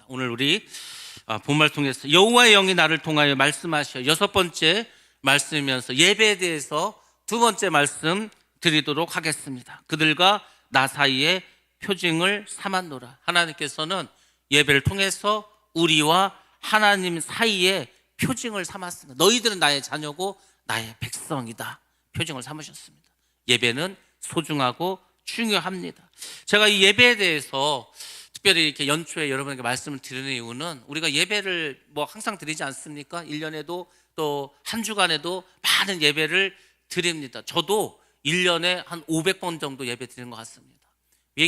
오늘 우리 본말 통해서 여호와의 영이 나를 통하여 말씀하셔 여섯 번째 말씀이면서 예배에 대해서 두 번째 말씀 드리도록 하겠습니다. 그들과 나 사이에 표징을 삼았노라. 하나님께서는 예배를 통해서 우리와 하나님 사이에 표징을 삼았습니다. 너희들은 나의 자녀고 나의 백성이다. 표징을 삼으셨습니다. 예배는 소중하고 중요합니다. 제가 이 예배에 대해서 특별히 이렇게 연초에 여러분에게 말씀을 드리는 이유는 우리가 예배를 항상 드리지 않습니까? 1년에도 또 한 주간에도 많은 예배를 드립니다. 저도 1년에 한 500번 정도 예배 드리는 것 같습니다.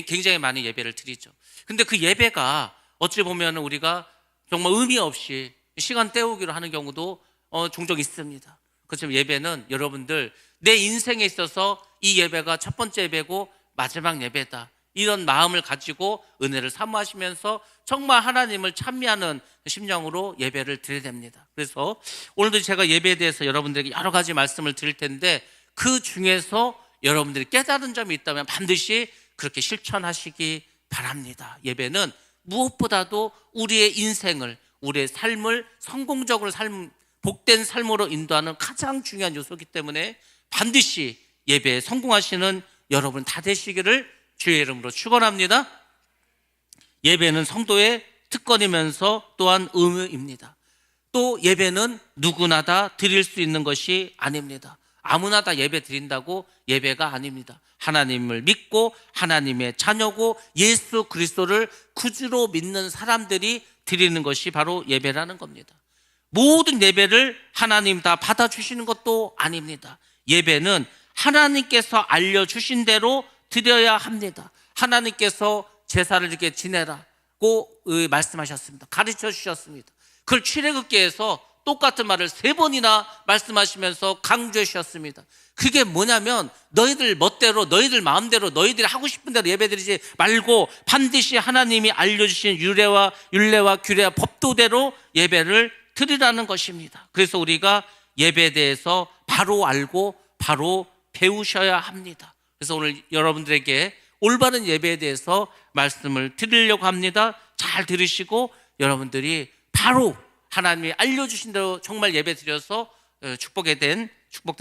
굉장히 많은 예배를 드리죠. 근데 그 예배가 어찌 보면 우리가 정말 의미 없이 시간 때우기로 하는 경우도 종종 있습니다. 그렇지만 예배는 여러분들 내 인생에 있어서 이 예배가 첫 번째 예배고 마지막 예배다. 이런 마음을 가지고 은혜를 사모하시면서 정말 하나님을 찬미하는 심령으로 예배를 드려야 됩니다. 그래서 오늘도 제가 예배에 대해서 여러분들에게 여러 가지 말씀을 드릴 텐데 그 중에서 여러분들이 깨달은 점이 있다면 반드시 그렇게 실천하시기 바랍니다. 예배는 무엇보다도 우리의 인생을, 우리의 삶을 성공적으로 복된 삶으로 인도하는 가장 중요한 요소이기 때문에 반드시 예배에 성공하시는 여러분 다 되시기를 주의 이름으로 축원합니다. 예배는 성도의 특권이면서 또한 의무입니다. 또 예배는 누구나 다 드릴 수 있는 것이 아닙니다. 아무나 다 예배 드린다고 예배가 아닙니다. 하나님을 믿고 하나님의 자녀고 예수 그리스도를 구주로 믿는 사람들이 드리는 것이 바로 예배라는 겁니다. 모든 예배를 하나님 다 받아주시는 것도 아닙니다. 예배는 하나님께서 알려주신 대로 드려야 합니다. 하나님께서 제사를 이렇게 지내라고 말씀하셨습니다. 가르쳐 주셨습니다. 그걸 출애굽기에서 똑같은 말을 3번이나 말씀하시면서 강조해 주셨습니다. 그게 뭐냐면 너희들 멋대로, 너희들 마음대로, 너희들이 하고 싶은 대로 예배드리지 말고 반드시 하나님이 알려주신 율례와 규례와 법도대로 예배를 드리라는 것입니다. 그래서 우리가 예배에 대해서 바로 알고 바로 배우셔야 합니다. 그래서 오늘 여러분들에게 올바른 예배에 대해서 말씀을 드리려고 합니다. 잘 들으시고 여러분들이 바로 하나님이 알려주신 대로 정말 예배 드려서 축복된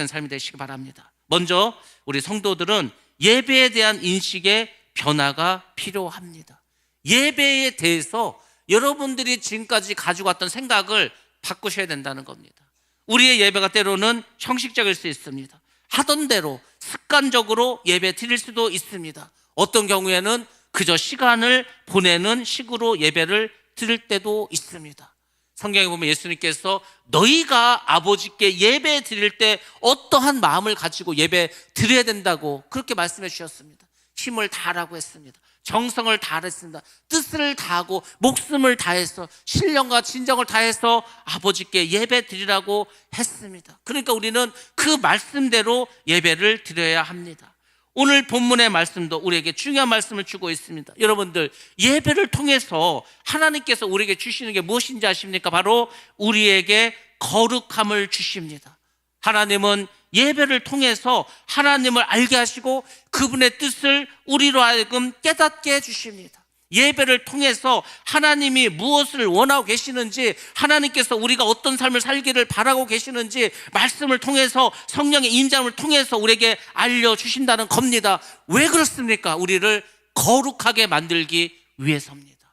삶이 되시기 바랍니다. 먼저 우리 성도들은 예배에 대한 인식의 변화가 필요합니다. 예배에 대해서 여러분들이 지금까지 가지고 왔던 생각을 바꾸셔야 된다는 겁니다. 우리의 예배가 때로는 형식적일 수 있습니다. 하던 대로 습관적으로 예배 드릴 수도 있습니다. 어떤 경우에는 그저 시간을 보내는 식으로 예배를 드릴 때도 있습니다. 성경에 보면 예수님께서 너희가 아버지께 예배 드릴 때 어떠한 마음을 가지고 예배 드려야 된다고 그렇게 말씀해 주셨습니다. 힘을 다하라고 했습니다. 정성을 다했습니다. 뜻을 다하고 목숨을 다해서 신령과 진정을 다해서 아버지께 예배 드리라고 했습니다. 그러니까 우리는 그 말씀대로 예배를 드려야 합니다. 오늘 본문의 말씀도 우리에게 중요한 말씀을 주고 있습니다. 여러분들 예배를 통해서 하나님께서 우리에게 주시는 게 무엇인지 아십니까? 바로 우리에게 거룩함을 주십니다. 하나님은 예배를 통해서 하나님을 알게 하시고 그분의 뜻을 우리로 하여금 깨닫게 해주십니다. 예배를 통해서 하나님이 무엇을 원하고 계시는지, 하나님께서 우리가 어떤 삶을 살기를 바라고 계시는지 말씀을 통해서, 성령의 인자함을 통해서 우리에게 알려주신다는 겁니다. 왜 그렇습니까? 우리를 거룩하게 만들기 위해서입니다.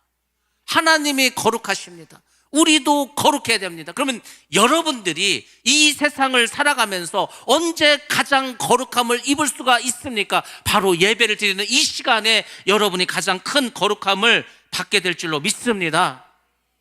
하나님이 거룩하십니다. 우리도 거룩해야 됩니다. 그러면 여러분들이 이 세상을 살아가면서 언제 가장 거룩함을 입을 수가 있습니까? 바로 예배를 드리는 이 시간에 여러분이 가장 큰 거룩함을 받게 될 줄로 믿습니다.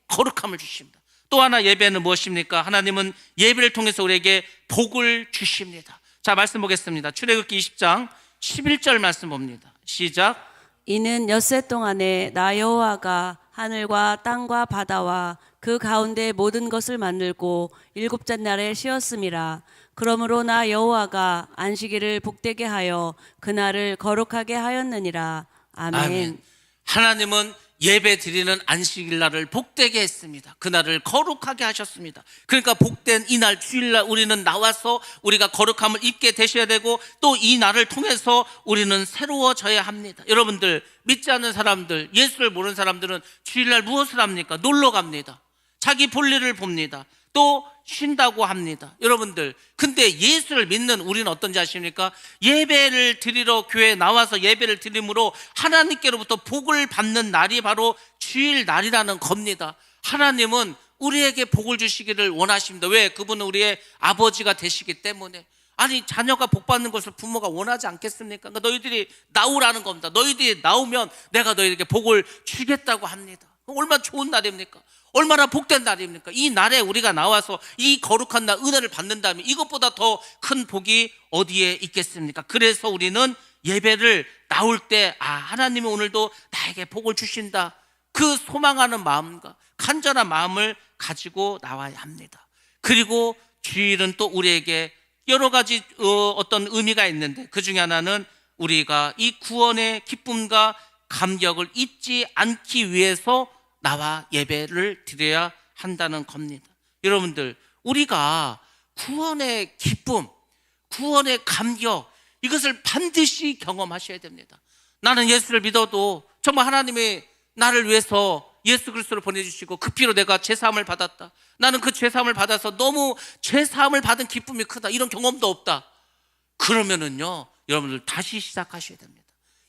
거룩함을 주십니다. 또 하나 예배는 무엇입니까? 하나님은 예배를 통해서 우리에게 복을 주십니다. 자, 말씀 보겠습니다. 출애굽기 20장 11절 말씀 봅니다. 시작. 이는 엿새 동안에 나 여호와가 하늘과 땅과 바다와 그 가운데 모든 것을 만들고 일곱째 날에 쉬었음이라. 그러므로 나 여호와가 안식일을 복되게 하여 그날을 거룩하게 하였느니라. 아멘. 아멘. 하나님은 예배 드리는 안식일 날을 복되게 했습니다. 그날을 거룩하게 하셨습니다. 그러니까 복된 이날 주일날 우리는 나와서 우리가 거룩함을 입게 되셔야 되고 또 이 날을 통해서 우리는 새로워져야 합니다. 여러분들, 믿지 않는 사람들, 예수를 모르는 사람들은 주일날 무엇을 합니까? 놀러 갑니다. 자기 볼일을 봅니다. 또 쉰다고 합니다. 여러분들, 근데 예수를 믿는 우리는 어떤지 아십니까? 예배를 드리러 교회에 나와서 예배를 드림으로 하나님께로부터 복을 받는 날이 바로 주일 날이라는 겁니다. 하나님은 우리에게 복을 주시기를 원하십니다. 왜? 그분은 우리의 아버지가 되시기 때문에. 아니, 자녀가 복 받는 것을 부모가 원하지 않겠습니까? 그러니까 너희들이 나오라는 겁니다. 너희들이 나오면 내가 너희에게 복을 주겠다고 합니다. 얼마나 좋은 날입니까? 얼마나 복된 날입니까? 이 날에 우리가 나와서 이 거룩한 날 은혜를 받는다면 이것보다 더 큰 복이 어디에 있겠습니까? 그래서 우리는 예배를 나올 때 하나님이 오늘도 나에게 복을 주신다, 그 소망하는 마음과 간절한 마음을 가지고 나와야 합니다. 그리고 주일은 또 우리에게 여러 가지 어떤 의미가 있는데 그 중에 하나는 우리가 이 구원의 기쁨과 감격을 잊지 않기 위해서 나와 예배를 드려야 한다는 겁니다. 여러분들, 우리가 구원의 기쁨, 구원의 감격, 이것을 반드시 경험하셔야 됩니다. 나는 예수를 믿어도 정말 하나님이 나를 위해서 예수 그리스도를 보내주시고 그 피로 내가 죄사함을 받았다, 나는 그 죄사함을 받아서 너무 죄사함을 받은 기쁨이 크다, 이런 경험도 없다. 그러면은요, 여러분들 다시 시작하셔야 됩니다.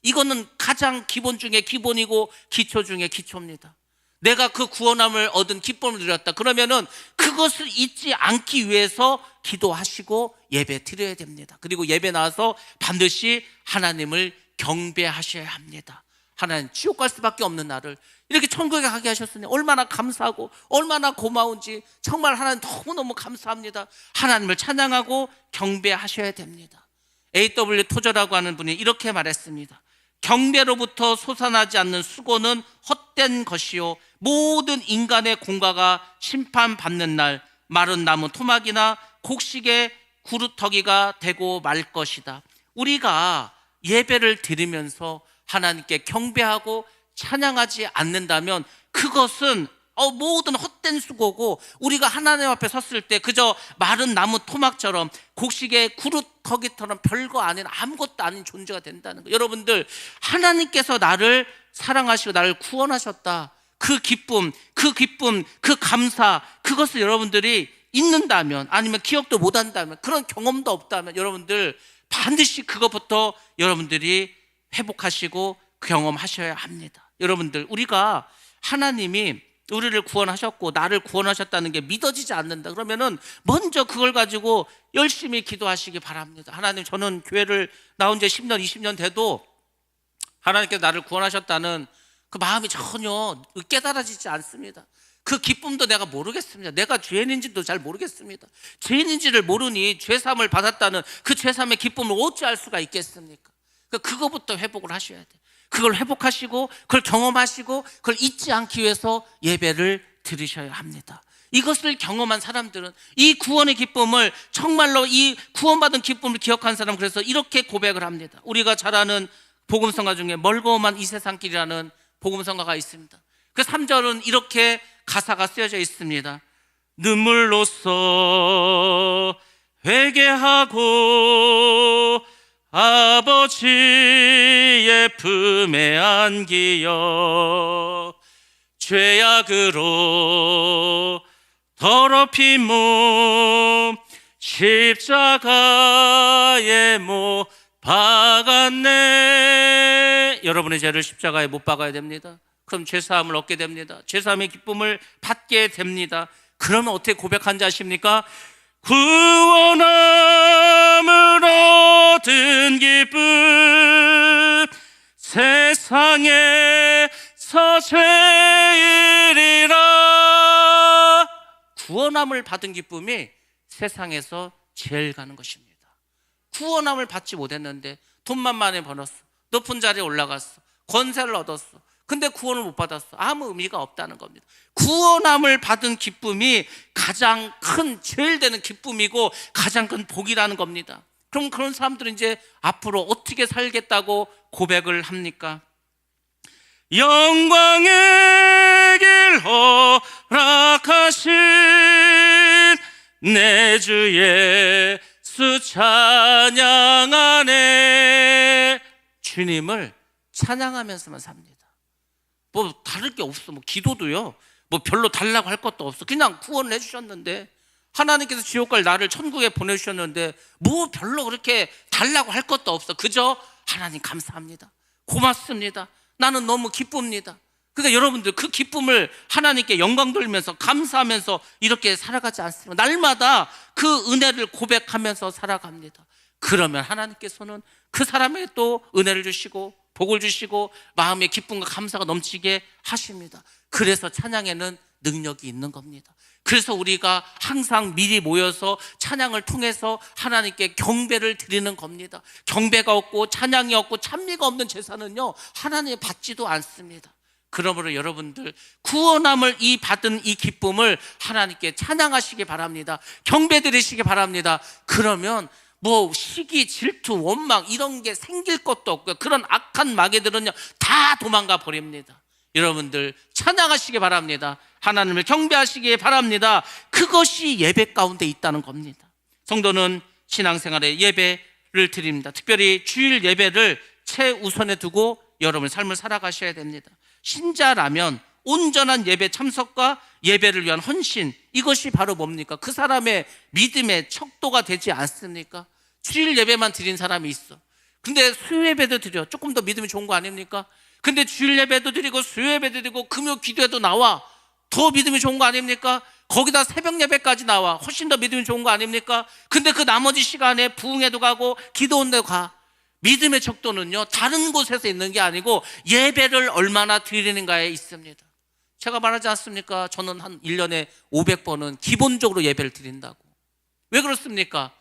이거는 가장 기본 중에 기본이고 기초 중에 기초입니다. 내가 그 구원함을 얻은 기쁨을 누렸다. 그러면은 그것을 잊지 않기 위해서 기도하시고 예배 드려야 됩니다. 그리고 예배 나와서 반드시 하나님을 경배하셔야 합니다. 하나님, 지옥 갈 수밖에 없는 나를 이렇게 천국에 가게 하셨으니 얼마나 감사하고 얼마나 고마운지 정말 하나님 너무너무 감사합니다. 하나님을 찬양하고 경배하셔야 됩니다. A.W. 토저라고 하는 분이 이렇게 말했습니다. 경배로부터 솟아나지 않는 수고는 헛된 것이요, 모든 인간의 공과가 심판받는 날 마른 나무 토막이나 곡식의 구루터기가 되고 말 것이다. 우리가 예배를 드리면서 하나님께 경배하고 찬양하지 않는다면 그것은 모든 헛된 수고고, 우리가 하나님 앞에 섰을 때 그저 마른 나무 토막처럼 곡식의 구루터기처럼 별거 아닌 아무것도 아닌 존재가 된다는 거예요. 여러분들, 하나님께서 나를 사랑하시고 나를 구원하셨다, 그 기쁨, 그 감사, 그것을 여러분들이 잊는다면, 아니면 기억도 못한다면, 그런 경험도 없다면 여러분들 반드시 그것부터 여러분들이 회복하시고 경험하셔야 합니다. 여러분들, 우리가 하나님이 우리를 구원하셨고 나를 구원하셨다는 게 믿어지지 않는다 그러면은 먼저 그걸 가지고 열심히 기도하시기 바랍니다. 하나님, 저는 교회를 나온 지 10년 20년 돼도 하나님께서 나를 구원하셨다는 그 마음이 전혀 깨달아지지 않습니다. 그 기쁨도 내가 모르겠습니다. 내가 죄인인지도 잘 모르겠습니다. 죄인인지를 모르니 죄사함을 받았다는 그 죄사함의 기쁨을 어찌 알 수가 있겠습니까? 그거부터 회복을 하셔야 돼요. 그걸 회복하시고 그걸 경험하시고 그걸 잊지 않기 위해서 예배를 드리셔야 합니다. 이것을 경험한 사람들은 이 구원의 기쁨을, 정말로 이 구원받은 기쁨을 기억한 사람은 그래서 이렇게 고백을 합니다. 우리가 잘 아는 복음성가 중에 멀고 험한 이 세상길이라는 복음성가가 있습니다. 그 3절은 이렇게 가사가 쓰여져 있습니다. 눈물로써 회개하고 아버지의 품에 안기어 죄악으로 더럽힌 몸 십자가에 못 박았네. 여러분의 죄를 십자가에 못 박아야 됩니다. 그럼 죄사함을 얻게 됩니다. 죄사함의 기쁨을 받게 됩니다. 그러면 어떻게 고백한지 아십니까? 구원함을 얻은 기쁨 세상에서 제일이라. 구원함을 받은 기쁨이 세상에서 제일 가는 것입니다. 구원함을 받지 못했는데 돈만 많이 벌었어, 높은 자리에 올라갔어, 권세를 얻었어, 근데 구원을 못 받았어. 아무 의미가 없다는 겁니다. 구원함을 받은 기쁨이 가장 큰, 제일 되는 기쁨이고 가장 큰 복이라는 겁니다. 그럼 그런 사람들은 이제 앞으로 어떻게 살겠다고 고백을 합니까? 영광의 길 허락하신 내 주 예수 찬양하네. 주님을 찬양하면서만 삽니다. 뭐 다를 게 없어. 뭐 기도도요, 뭐 별로 달라고 할 것도 없어. 그냥 구원을 해주셨는데, 하나님께서 지옥 갈 나를 천국에 보내주셨는데 뭐 별로 그렇게 달라고 할 것도 없어. 그저 하나님 감사합니다, 고맙습니다, 나는 너무 기쁩니다. 그러니까 여러분들 그 기쁨을 하나님께 영광 돌리면서 감사하면서 이렇게 살아가지 않습니까? 날마다 그 은혜를 고백하면서 살아갑니다. 그러면 하나님께서는 그 사람에게 또 은혜를 주시고 복을 주시고 마음의 기쁨과 감사가 넘치게 하십니다. 그래서 찬양에는 능력이 있는 겁니다. 그래서 우리가 항상 미리 모여서 찬양을 통해서 하나님께 경배를 드리는 겁니다. 경배가 없고 찬양이 없고 찬미가 없는 제사는요, 하나님이 받지도 않습니다. 그러므로 여러분들 구원함을 받은 이 기쁨을 하나님께 찬양하시기 바랍니다. 경배 드리시기 바랍니다. 그러면 뭐 시기, 질투, 원망 이런 게 생길 것도 없고요, 그런 악한 마귀들은요 다 도망가 버립니다. 여러분들 찬양하시기 바랍니다. 하나님을 경배하시기 바랍니다. 그것이 예배 가운데 있다는 겁니다. 성도는 신앙생활에 예배를 드립니다. 특별히 주일 예배를 최우선에 두고 여러분의 삶을 살아가셔야 됩니다. 신자라면 온전한 예배 참석과 예배를 위한 헌신, 이것이 바로 뭡니까? 그 사람의 믿음의 척도가 되지 않습니까? 주일 예배만 드린 사람이 있어. 근데 수요 예배도 드려. 조금 더 믿음이 좋은 거 아닙니까? 근데 주일 예배도 드리고 수요 예배도 드리고 금요 기도에도 나와. 더 믿음이 좋은 거 아닙니까? 거기다 새벽 예배까지 나와. 훨씬 더 믿음이 좋은 거 아닙니까? 근데 그 나머지 시간에 부흥회도 가고 기도원도 가. 믿음의 척도는요 다른 곳에서 있는 게 아니고 예배를 얼마나 드리는가에 있습니다. 제가 말하지 않습니까? 저는 한 1년에 500번은 기본적으로 예배를 드린다고. 왜 그렇습니까?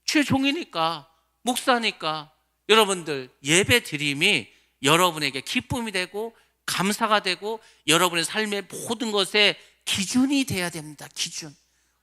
최종이니까, 목사니까. 여러분들 예배 드림이 여러분에게 기쁨이 되고 감사가 되고 여러분의 삶의 모든 것에 기준이 돼야 됩니다. 기준.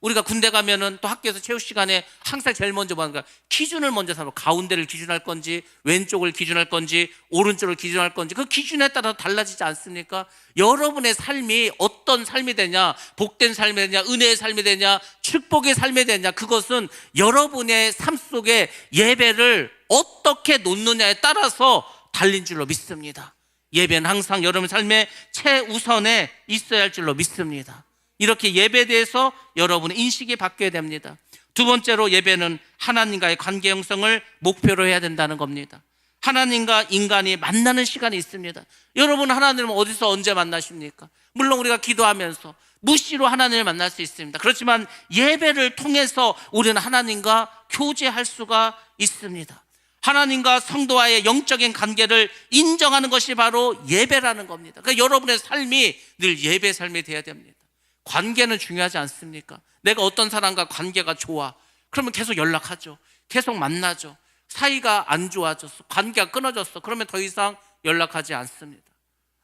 우리가 군대 가면은 또 학교에서 체육 시간에 항상 제일 먼저 뭐 하는 거야? 기준을 먼저 삼아. 가운데를 기준할 건지, 왼쪽을 기준할 건지, 오른쪽을 기준할 건지, 그 기준에 따라 달라지지 않습니까? 여러분의 삶이 어떤 삶이 되냐, 복된 삶이 되냐, 은혜의 삶이 되냐, 축복의 삶이 되냐, 그것은 여러분의 삶 속에 예배를 어떻게 놓느냐에 따라서 달린 줄로 믿습니다. 예배는 항상 여러분 삶의 최우선에 있어야 할 줄로 믿습니다. 이렇게 예배에 대해서 여러분의 인식이 바뀌어야 됩니다. 두 번째로 예배는 하나님과의 관계 형성을 목표로 해야 된다는 겁니다. 하나님과 인간이 만나는 시간이 있습니다. 여러분 하나님을 어디서 언제 만나십니까? 물론 우리가 기도하면서 무시로 하나님을 만날 수 있습니다. 그렇지만 예배를 통해서 우리는 하나님과 교제할 수가 있습니다. 하나님과 성도와의 영적인 관계를 인정하는 것이 바로 예배라는 겁니다. 그러니까 여러분의 삶이 늘 예배 삶이 되어야 됩니다. 관계는 중요하지 않습니까? 내가 어떤 사람과 관계가 좋아, 그러면 계속 연락하죠. 계속 만나죠. 사이가 안 좋아졌어, 관계가 끊어졌어, 그러면 더 이상 연락하지 않습니다.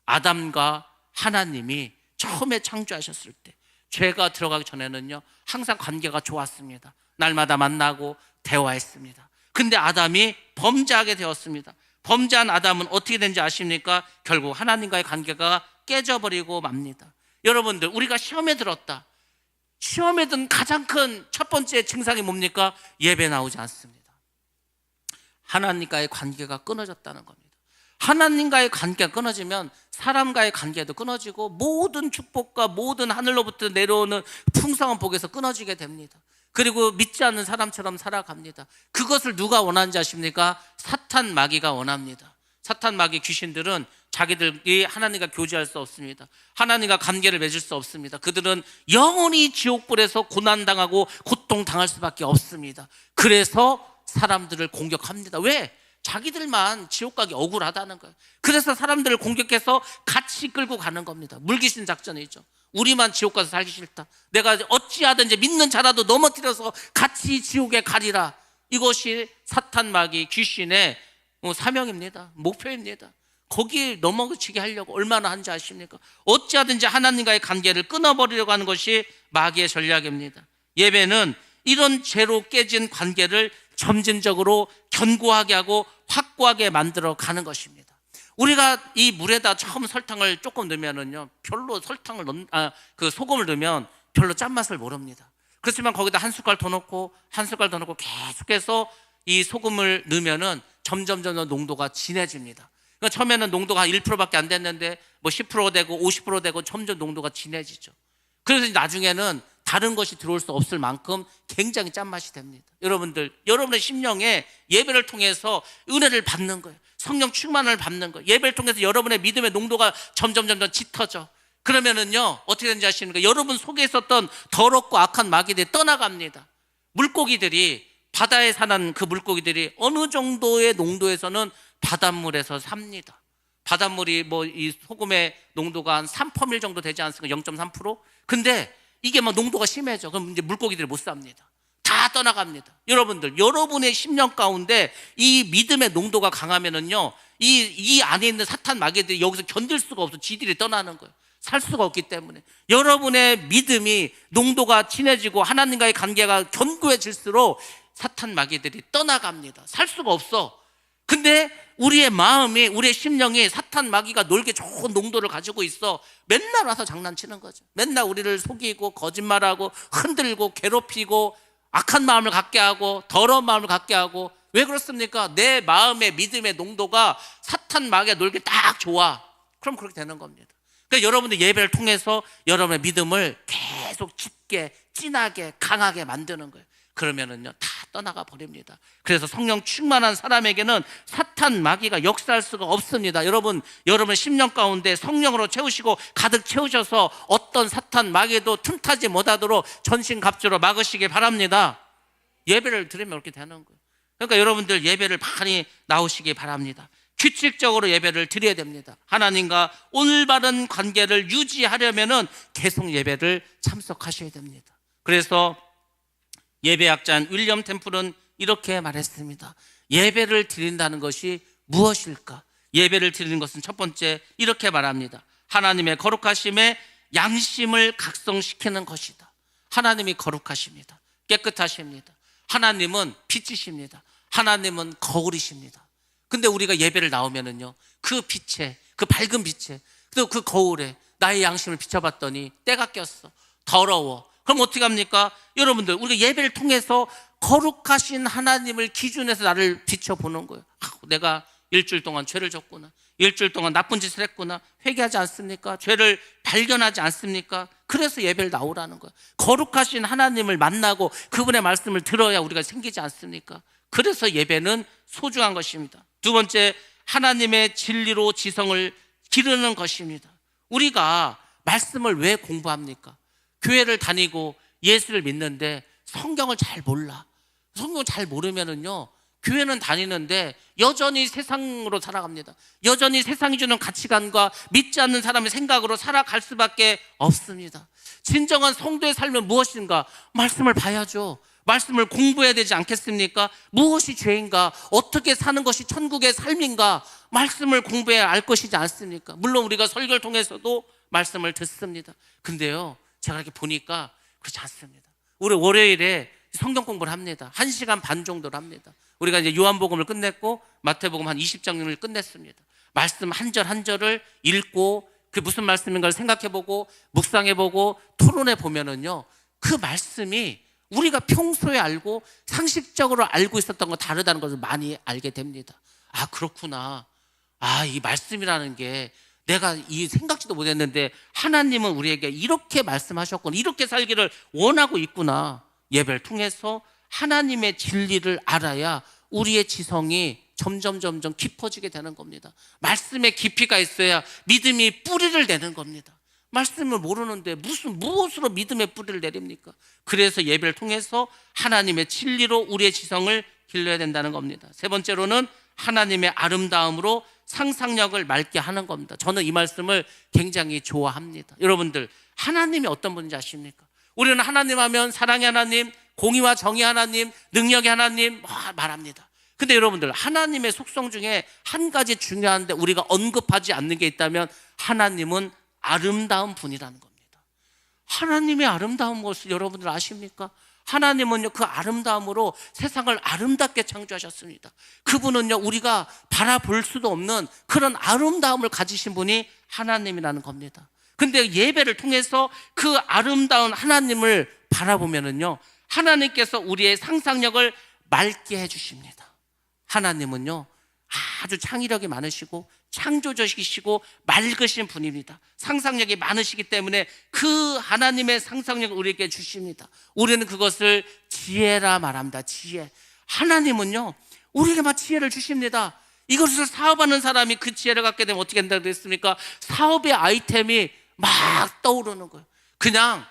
아담과 하나님이 처음에 창조하셨을 때, 죄가 들어가기 전에는요 항상 관계가 좋았습니다. 날마다 만나고 대화했습니다. 근데 아담이 범죄하게 되었습니다. 범죄한 아담은 어떻게 된지 아십니까? 결국 하나님과의 관계가 깨져버리고 맙니다. 여러분들 우리가 시험에 들었다. 시험에 든 가장 큰 첫 번째 증상이 뭡니까? 예배 나오지 않습니다. 하나님과의 관계가 끊어졌다는 겁니다. 하나님과의 관계가 끊어지면 사람과의 관계도 끊어지고 모든 축복과 모든 하늘로부터 내려오는 풍성한 복에서 끊어지게 됩니다. 그리고 믿지 않는 사람처럼 살아갑니다. 그것을 누가 원하는지 아십니까? 사탄 마귀가 원합니다. 사탄 마귀 귀신들은 자기들이 하나님과 교제할 수 없습니다. 하나님과 관계를 맺을 수 없습니다. 그들은 영원히 지옥불에서 고난당하고 고통당할 수밖에 없습니다. 그래서 사람들을 공격합니다. 왜? 자기들만 지옥 가기 억울하다는 거예요. 그래서 사람들을 공격해서 같이 끌고 가는 겁니다. 물귀신 작전이죠. 우리만 지옥 가서 살기 싫다, 내가 어찌하든지 믿는 자라도 넘어뜨려서 같이 지옥에 가리라. 이것이 사탄 마귀 귀신의 사명입니다. 목표입니다. 거기에 넘어지게 하려고 얼마나 한지 아십니까? 어찌하든지 하나님과의 관계를 끊어버리려고 하는 것이 마귀의 전략입니다. 예배는 이런 죄로 깨진 관계를 점진적으로 견고하게 하고 확고하게 만들어 가는 것입니다. 우리가 이 물에다 처음 설탕을 조금 넣으면은요, 별로 그 소금을 넣으면 별로 짠맛을 모릅니다. 그렇지만 거기다 한 숟갈 더 넣고 한 숟갈 더 넣고 계속해서 이 소금을 넣으면은 점점 농도가 진해집니다. 그러니까 처음에는 농도가 1%밖에 안 됐는데 뭐 10% 되고 50% 되고 점점 농도가 진해지죠. 그래서 나중에는 다른 것이 들어올 수 없을 만큼 굉장히 짠맛이 됩니다. 여러분들, 여러분의 심령에 예배를 통해서 은혜를 받는 거예요. 성령 충만을 받는 거예요. 예배를 통해서 여러분의 믿음의 농도가 점점 짙어져. 그러면은요, 어떻게 되는지 아십니까? 여러분 속에 있었던 더럽고 악한 마귀들이 떠나갑니다. 물고기들이, 바다에 사는 그 물고기들이 어느 정도의 농도에서는 바닷물에서 삽니다. 바닷물이 뭐 이 소금의 농도가 한 3% 정도 되지 않습니까? 0.3%? 근데 이게 막 농도가 심해져. 그럼 이제 물고기들이 못 삽니다. 다 떠나갑니다. 여러분들, 여러분의 심령 가운데 이 믿음의 농도가 강하면은요, 이 안에 있는 사탄 마귀들이 여기서 견딜 수가 없어. 지들이 떠나는 거예요. 살 수가 없기 때문에. 여러분의 믿음이 농도가 진해지고 하나님과의 관계가 견고해질수록 사탄 마귀들이 떠나갑니다. 살 수가 없어. 근데 우리의 마음이, 우리의 심령이 사탄 마귀가 놀게 좋은 농도를 가지고 있어. 맨날 와서 장난치는 거죠. 맨날 우리를 속이고 거짓말하고 흔들고 괴롭히고 악한 마음을 갖게 하고 더러운 마음을 갖게 하고. 왜 그렇습니까? 내 마음의 믿음의 농도가 사탄 마귀가 놀게 딱 좋아. 그럼 그렇게 되는 겁니다. 그러니까 여러분들 예배를 통해서 여러분의 믿음을 계속 짙게, 진하게, 강하게 만드는 거예요. 그러면은요, 다 떠나가 버립니다. 그래서 성령 충만한 사람에게는 사탄 마귀가 역사할 수가 없습니다. 여러분의 심령 가운데 성령으로 채우시고 가득 채우셔서 어떤 사탄 마귀도 틈타지 못하도록 전신갑주로 막으시기 바랍니다. 예배를 드리면 그렇게 되는 거예요. 그러니까 여러분들 예배를 많이 나오시기 바랍니다. 규칙적으로 예배를 드려야 됩니다. 하나님과 올바른 관계를 유지하려면은 계속 예배를 참석하셔야 됩니다. 그래서 예배학자 윌리엄 템플은 이렇게 말했습니다. 예배를 드린다는 것이 무엇일까? 예배를 드리는 것은 첫 번째 이렇게 말합니다. 하나님의 거룩하심에 양심을 각성시키는 것이다. 하나님이 거룩하십니다. 깨끗하십니다. 하나님은 빛이십니다. 하나님은 거울이십니다. 근데 우리가 예배를 나오면은요, 그 빛에, 그 밝은 빛에, 또 그 거울에 나의 양심을 비춰봤더니 때가 꼈어. 더러워. 그럼 어떻게 합니까? 여러분들, 우리가 예배를 통해서 거룩하신 하나님을 기준해서 나를 비춰보는 거예요. 내가 일주일 동안 죄를 졌구나. 일주일 동안 나쁜 짓을 했구나. 회개하지 않습니까? 죄를 발견하지 않습니까? 그래서 예배를 나오라는 거예요. 거룩하신 하나님을 만나고 그분의 말씀을 들어야 우리가 생기지 않습니까? 그래서 예배는 소중한 것입니다. 두 번째, 하나님의 진리로 지성을 기르는 것입니다. 우리가 말씀을 왜 공부합니까? 교회를 다니고 예수를 믿는데 성경을 잘 몰라. 성경을 잘 모르면은요, 교회는 다니는데 여전히 세상으로 살아갑니다. 여전히 세상이 주는 가치관과 믿지 않는 사람의 생각으로 살아갈 수밖에 없습니다. 진정한 성도의 삶은 무엇인가? 말씀을 봐야죠. 말씀을 공부해야 되지 않겠습니까? 무엇이 죄인가? 어떻게 사는 것이 천국의 삶인가? 말씀을 공부해야 알 것이지 않습니까? 물론 우리가 설교를 통해서도 말씀을 듣습니다. 근데요, 제가 이렇게 보니까 그렇지 않습니다. 우리 월요일에 성경 공부를 합니다. 1시간 반 정도를 합니다. 우리가 이제 요한복음을 끝냈고 마태복음 한 20장을 끝냈습니다. 말씀 한 절 한 절을 읽고 그 무슨 말씀인가를 생각해보고 묵상해보고 토론해보면은요, 그 말씀이 우리가 평소에 알고 상식적으로 알고 있었던 거 다르다는 것을 많이 알게 됩니다. 아, 그렇구나. 아, 이 말씀이라는 게 내가 이 생각지도 못했는데 하나님은 우리에게 이렇게 말씀하셨구나. 이렇게 살기를 원하고 있구나. 예배를 통해서 하나님의 진리를 알아야 우리의 지성이 점점 깊어지게 되는 겁니다. 말씀에 깊이가 있어야 믿음이 뿌리를 내는 겁니다. 말씀을 모르는데 무엇으로 믿음의 뿌리를 내립니까? 그래서 예배를 통해서 하나님의 진리로 우리의 지성을 길러야 된다는 겁니다. 세 번째로는 하나님의 아름다움으로 상상력을 맑게 하는 겁니다. 저는 이 말씀을 굉장히 좋아합니다. 여러분들, 하나님이 어떤 분인지 아십니까? 우리는 하나님 하면 사랑의 하나님, 공의와 정의 하나님, 능력의 하나님 말합니다. 근데 여러분들, 하나님의 속성 중에 한 가지 중요한데 우리가 언급하지 않는 게 있다면 하나님은 아름다운 분이라는 겁니다. 하나님의 아름다운 것을 여러분들 아십니까? 하나님은요, 그 아름다움으로 세상을 아름답게 창조하셨습니다. 그분은요, 우리가 바라볼 수도 없는 그런 아름다움을 가지신 분이 하나님이라는 겁니다. 근데 예배를 통해서 그 아름다운 하나님을 바라보면은요, 하나님께서 우리의 상상력을 맑게 해주십니다. 하나님은요, 아주 창의력이 많으시고 창조적이시고 맑으신 분입니다. 상상력이 많으시기 때문에 그 하나님의 상상력을 우리에게 주십니다. 우리는 그것을 지혜라 말합니다. 지혜. 하나님은요, 우리에게 막 지혜를 주십니다. 이것을 사업하는 사람이 그 지혜를 갖게 되면 어떻게 된다고 했습니까? 사업의 아이템이 막 떠오르는 거예요. 그냥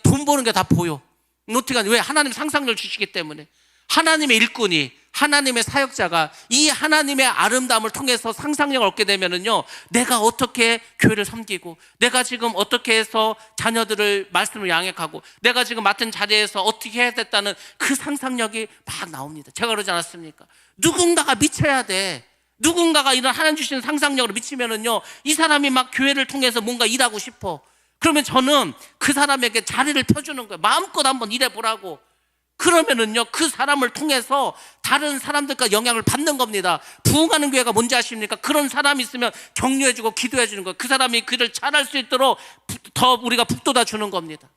돈 버는 게 다 보여. 어떻게 하냐? 왜? 하나님 상상력을 주시기 때문에. 하나님의 일꾼이, 하나님의 사역자가 이 하나님의 아름다움을 통해서 상상력을 얻게 되면은요, 내가 어떻게 교회를 섬기고, 내가 지금 어떻게 해서 자녀들을 말씀을 양육하고, 내가 지금 맡은 자리에서 어떻게 해야 됐다는 그 상상력이 막 나옵니다. 제가 그러지 않았습니까? 누군가가 미쳐야 돼. 누군가가 이런 하나님 주시는 상상력으로 미치면은요, 이 사람이 막 교회를 통해서 뭔가 일하고 싶어. 그러면 저는 그 사람에게 자리를 펴주는 거예요. 마음껏 한번 일해보라고. 그러면은요, 그 사람을 통해서 다른 사람들과 영향을 받는 겁니다. 부흥하는 교회가 뭔지 아십니까? 그런 사람이 있으면 격려해주고 기도해주는 거예요. 그 사람이 그를 잘할 수 있도록 더 우리가 북돋아 주는 겁니다.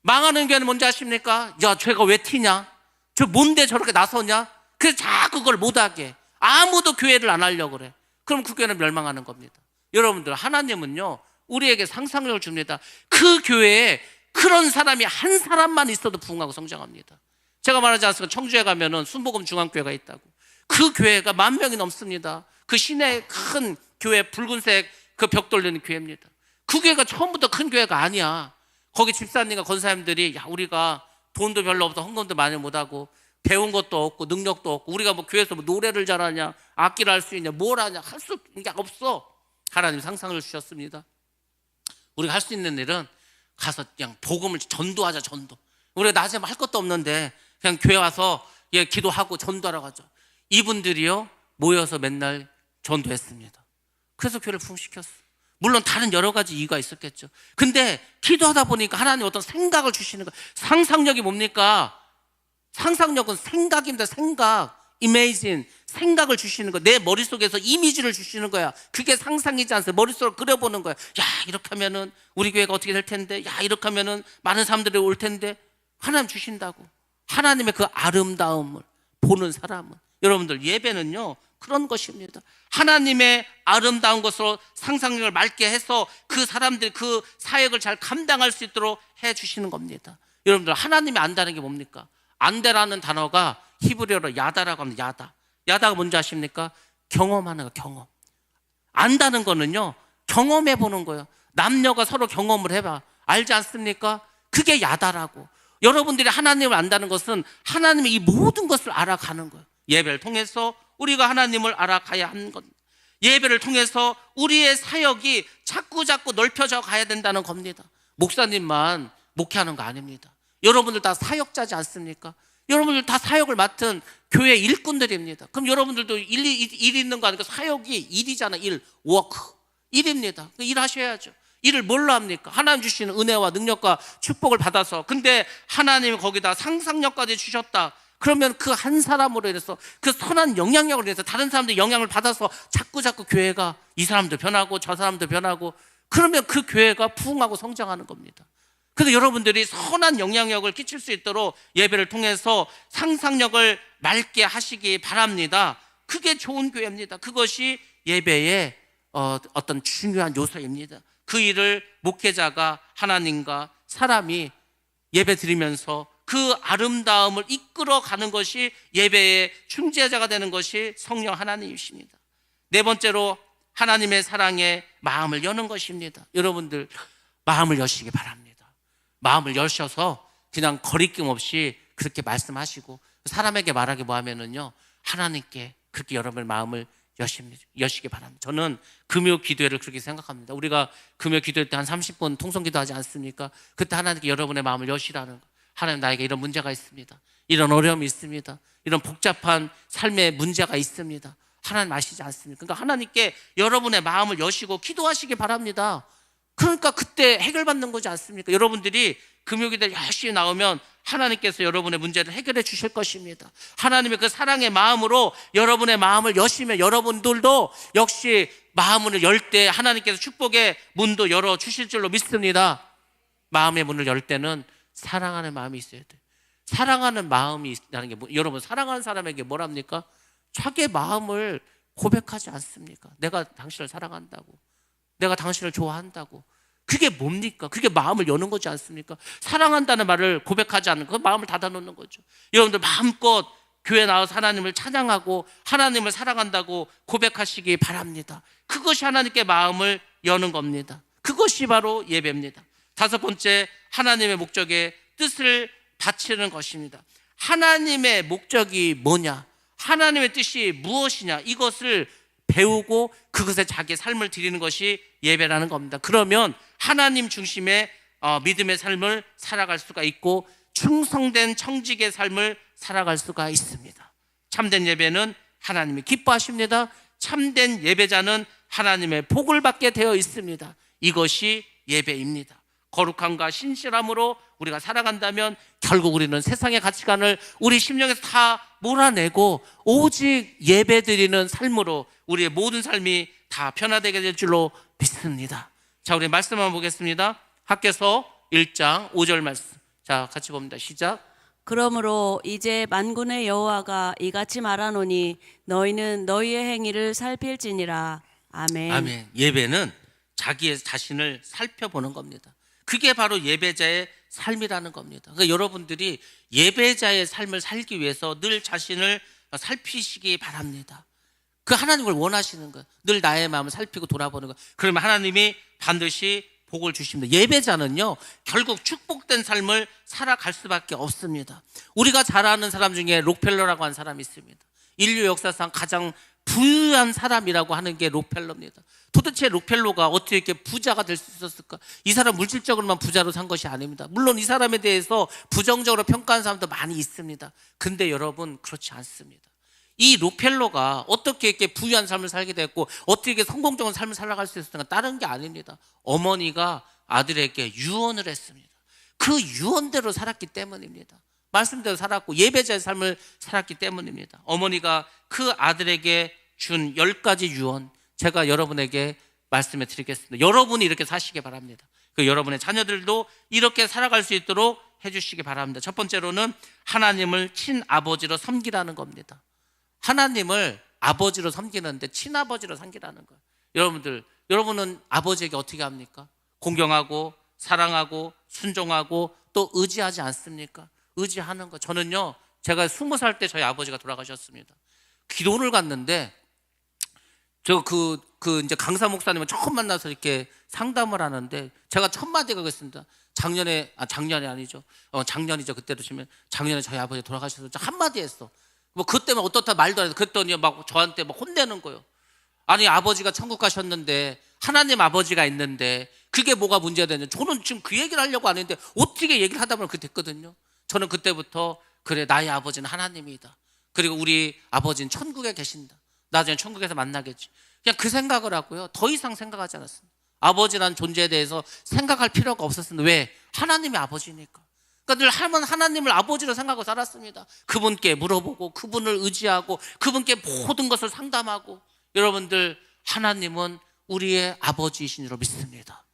망하는 교회는 뭔지 아십니까? 야, 쟤가 왜 튀냐? 저 뭔데 저렇게 나서냐? 그래서 자꾸 그걸 못하게 해. 아무도 교회를 안 하려고 그래. 그럼 그 교회는 멸망하는 겁니다. 여러분들, 하나님은요, 우리에게 상상력을 줍니다. 그 교회에 그런 사람이 한 사람만 있어도 부흥하고 성장합니다. 제가 말하지 않습니까? 청주에 가면은 순복음 중앙교회가 있다고. 그 교회가 10,000명이 넘습니다. 그 시내 큰 교회, 붉은색 그 벽 돌리는 교회입니다. 그 교회가 처음부터 큰 교회가 아니야. 거기 집사님과 권사님들이, 야, 우리가 돈도 별로 없어, 헌금도 많이 못하고, 배운 것도 없고, 능력도 없고, 우리가 뭐 교회에서 뭐 노래를 잘하냐, 악기를 할 수 있냐, 뭘 하냐, 할 수 있는 게 없어. 하나님 상상을 주셨습니다. 우리가 할 수 있는 일은 가서 그냥 복음을 전도하자. 전도. 우리가 낮에 할 것도 없는데 그냥 교회 와서 기도하고 전도하러 가죠. 이분들이요, 모여서 맨날 전도했습니다. 그래서 교회를 부흥시켰어. 물론 다른 여러 가지 이유가 있었겠죠. 근데 기도하다 보니까 하나님 어떤 생각을 주시는 거예요. 상상력이 뭡니까? 상상력은 생각입니다. 생각. imagine. 생각을 주시는 거야. 내 머릿속에서 이미지를 주시는 거야. 그게 상상이지 않습니까? 머릿속으로 그려보는 거야. 야, 이렇게 하면은 우리 교회가 어떻게 될 텐데, 야, 이렇게 하면은 많은 사람들이 올 텐데. 하나님 주신다고. 하나님의 그 아름다움을 보는 사람은, 여러분들, 예배는요 그런 것입니다. 하나님의 아름다운 것으로 상상력을 맑게 해서 그 사람들이 그 사역을 잘 감당할 수 있도록 해 주시는 겁니다. 여러분들, 하나님이 안다는 게 뭡니까? 안다라는 단어가 히브리어로 야다라고 합니다. 야다. 야다가 뭔지 아십니까? 경험하는 거, 경험. 안다는 거는요, 경험해 보는 거예요. 남녀가 서로 경험을 해봐. 알지 않습니까? 그게 야다라고. 여러분들이 하나님을 안다는 것은 하나님의 이 모든 것을 알아가는 거예요. 예배를 통해서 우리가 하나님을 알아가야 하는 것. 예배를 통해서 우리의 사역이 자꾸 넓혀져 가야 된다는 겁니다. 목사님만 목회하는 거 아닙니다. 여러분들 다 사역자지 않습니까? 여러분들 다 사역을 맡은 교회 일꾼들입니다. 그럼 여러분들도 일 있는 거 아니까? 사역이 일이잖아. 일, 워크. 일입니다. 일하셔야죠. 일을 뭘로 합니까? 하나님 주시는 은혜와 능력과 축복을 받아서. 근데 하나님이 거기다 상상력까지 주셨다. 그러면 그 한 사람으로 인해서, 그 선한 영향력으로 인해서 다른 사람들이 영향을 받아서 자꾸 교회가, 이 사람도 변하고 저 사람도 변하고, 그러면 그 교회가 부흥하고 성장하는 겁니다. 그래서 여러분들이 선한 영향력을 끼칠 수 있도록 예배를 통해서 상상력을 맑게 하시기 바랍니다. 그게 좋은 교회입니다. 그것이 예배의 어떤 중요한 요소입니다. 그 일을 목회자가, 하나님과 사람이 예배 드리면서 그 아름다움을 이끌어가는 것이, 예배의 중재자가 되는 것이 성령 하나님이십니다. 네 번째로, 하나님의 사랑에 마음을 여는 것입니다. 여러분들, 마음을 여시기 바랍니다. 마음을 여셔서 그냥 거리낌 없이 그렇게 말씀하시고, 사람에게 말하기 뭐하면은요, 하나님께 그렇게 여러분의 마음을 여시기 바랍니다. 저는 금요 기도회를 그렇게 생각합니다. 우리가 금요 기도회 때 한 30분 통성 기도하지 않습니까? 그때 하나님께 여러분의 마음을 여시라는 거. 하나님, 나에게 이런 문제가 있습니다. 이런 어려움이 있습니다. 이런 복잡한 삶의 문제가 있습니다. 하나님 아시지 않습니까? 그러니까 하나님께 여러분의 마음을 여시고 기도하시기 바랍니다. 그러니까 그때 해결받는 거지 않습니까? 여러분들이 금요일에 열심히 나오면 하나님께서 여러분의 문제를 해결해 주실 것입니다. 하나님의 그 사랑의 마음으로 여러분의 마음을 여시면 여러분들도 역시 마음을 열 때 하나님께서 축복의 문도 열어 주실 줄로 믿습니다. 마음의 문을 열 때는 사랑하는 마음이 있어야 돼요. 사랑하는 마음이 있다는 게 여러분, 사랑하는 사람에게 뭐랍니까? 자기의 마음을 고백하지 않습니까? 내가 당신을 사랑한다고, 내가 당신을 좋아한다고. 그게 뭡니까? 그게 마음을 여는 거지 않습니까? 사랑한다는 말을 고백하지 않는 그 마음을 닫아놓는 거죠. 여러분들 마음껏 교회 나와서 하나님을 찬양하고 하나님을 사랑한다고 고백하시기 바랍니다. 그것이 하나님께 마음을 여는 겁니다. 그것이 바로 예배입니다. 다섯 번째, 하나님의 목적에 뜻을 바치는 것입니다. 하나님의 목적이 뭐냐? 하나님의 뜻이 무엇이냐? 이것을 배우고 그것에 자기의 삶을 드리는 것이 예배라는 겁니다. 그러면 하나님 중심의 믿음의 삶을 살아갈 수가 있고 충성된 청직의 삶을 살아갈 수가 있습니다. 참된 예배는 하나님이 기뻐하십니다. 참된 예배자는 하나님의 복을 받게 되어 있습니다. 이것이 예배입니다. 거룩함과 신실함으로 우리가 살아간다면 결국 우리는 세상의 가치관을 우리 심령에서 다 몰아내고 오직 예배드리는 삶으로 우리의 모든 삶이 다 변화되게 될 줄로 믿습니다. 자, 우리 말씀 한번 보겠습니다. 학개서 1장 5절 말씀. 자, 같이 봅니다. 시작. 그러므로 이제 만군의 여호와가 이같이 말하노니 너희는 너희의 행위를 살필지니라. 아멘. 아멘. 예배는 자기의 자신을 살펴보는 겁니다. 그게 바로 예배자의 삶이라는 겁니다. 그러니까 여러분들이 예배자의 삶을 살기 위해서 늘 자신을 살피시기 바랍니다. 그 하나님을 원하시는 거예요. 늘 나의 마음을 살피고 돌아보는 거예요. 그러면 하나님이 반드시 복을 주십니다. 예배자는요, 결국 축복된 삶을 살아갈 수밖에 없습니다. 우리가 잘 아는 사람 중에 록펠러라고 하는 사람이 있습니다. 인류 역사상 가장 부유한 사람이라고 하는 게 록펠러입니다. 도대체 록펠러가 어떻게 이렇게 부자가 될 수 있었을까? 이 사람 물질적으로만 부자로 산 것이 아닙니다. 물론 이 사람에 대해서 부정적으로 평가하는 사람도 많이 있습니다. 근데 여러분, 그렇지 않습니다. 이 록펠러가 어떻게 이렇게 부유한 삶을 살게 됐고 어떻게 성공적인 삶을 살아갈 수 있었는가? 다른 게 아닙니다. 어머니가 아들에게 유언을 했습니다. 그 유언대로 살았기 때문입니다. 말씀대로 살았고 예배자의 삶을 살았기 때문입니다. 어머니가 그 아들에게 준 10가지 유언, 제가 여러분에게 말씀해 드리겠습니다. 여러분이 이렇게 사시기 바랍니다. 그 여러분의 자녀들도 이렇게 살아갈 수 있도록 해주시기 바랍니다. 첫 번째로는 하나님을 친아버지로 섬기라는 겁니다. 하나님을 아버지로 섬기는데 친아버지로 섬기라는 거예요. 여러분은 아버지에게 어떻게 합니까? 공경하고 사랑하고 순종하고 또 의지하지 않습니까? 의지하는 거. 저는요, 제가 20살 때 저희 아버지가 돌아가셨습니다. 기도를 갔는데 이제 강사 목사님을 처음 만나서 이렇게 상담을 하는데 제가 첫 마디가 그랬습니다. 작년이죠. 그때도 치면 작년에 저희 아버지 돌아가셔서 한마디 했어. 뭐 그때는 어떻다 말도 안 해서 그랬더니 막 저한테 막 혼내는 거예요. 아니, 아버지가 천국 가셨는데 하나님 아버지가 있는데 그게 뭐가 문제가 되냐. 저는 지금 그 얘기를 하려고 하는데 어떻게 얘기를 하다 보면 그렇게 됐거든요. 저는 그때부터 그래, 나의 아버지는 하나님이다. 그리고 우리 아버지는 천국에 계신다. 나중에 천국에서 만나겠지. 그냥 그 생각을 하고요. 더 이상 생각하지 않았습니다. 아버지라는 존재에 대해서 생각할 필요가 없었습니다. 왜? 하나님이 아버지니까. 그러니까 늘 하나님을 아버지로 생각하고 살았습니다. 그분께 물어보고 그분을 의지하고 그분께 모든 것을 상담하고. 여러분들, 하나님은 우리의 아버지이신 줄 믿습니다.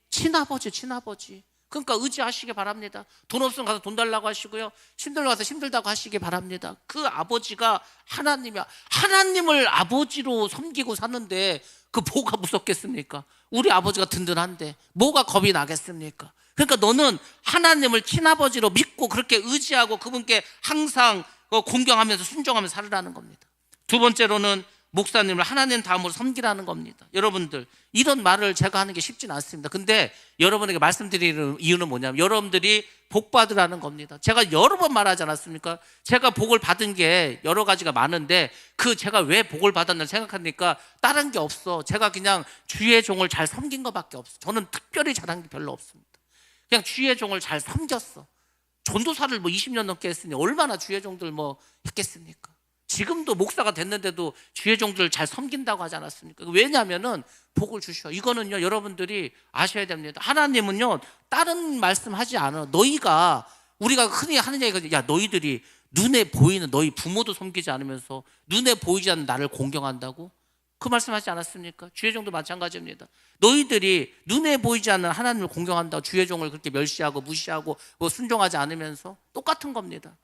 친아버지. 그러니까 의지하시기 바랍니다. 돈 없으면 가서 돈 달라고 하시고요, 힘들어 가서 힘들다고 하시기 바랍니다. 그 아버지가 하나님이야. 하나님을 아버지로 섬기고 사는데 그 뭐가 무섭겠습니까? 우리 아버지가 든든한데 뭐가 겁이 나겠습니까? 그러니까 너는 하나님을 친아버지로 믿고 그렇게 의지하고 그분께 항상 공경하면서 순종하면서 살으라는 겁니다. 두 번째로는 목사님을 하나님 다음으로 섬기라는 겁니다. 여러분들, 이런 말을 제가 하는 게 쉽진 않습니다. 근데 여러분에게 말씀드리는 이유는 뭐냐면 여러분들이 복 받으라는 겁니다. 제가 여러 번 말하지 않았습니까? 제가 복을 받은 게 여러 가지가 많은데 제가 왜 복을 받았나 생각하니까 다른 게 없어. 제가 그냥 주의 종을 잘 섬긴 것밖에 없어. 저는 특별히 잘한 게 별로 없습니다. 그냥 주의 종을 잘 섬겼어. 전도사를 20년 넘게 했으니 얼마나 주의 종들 했겠습니까? 지금도 목사가 됐는데도 주의 종들을 잘 섬긴다고 하지 않았습니까? 왜냐하면은 복을 주셔. 이거는요, 여러분들이 아셔야 됩니다. 하나님은요, 다른 말씀하지 않아. 너희가, 우리가 흔히 하는 얘기가, 야, 너희들이 눈에 보이는 너희 부모도 섬기지 않으면서 눈에 보이지 않는 나를 공경한다고? 그 말씀하지 않았습니까? 주의 종도 마찬가지입니다. 너희들이 눈에 보이지 않는 하나님을 공경한다고 주의 종을 그렇게 멸시하고 무시하고 뭐 순종하지 않으면서 똑같은 겁니다.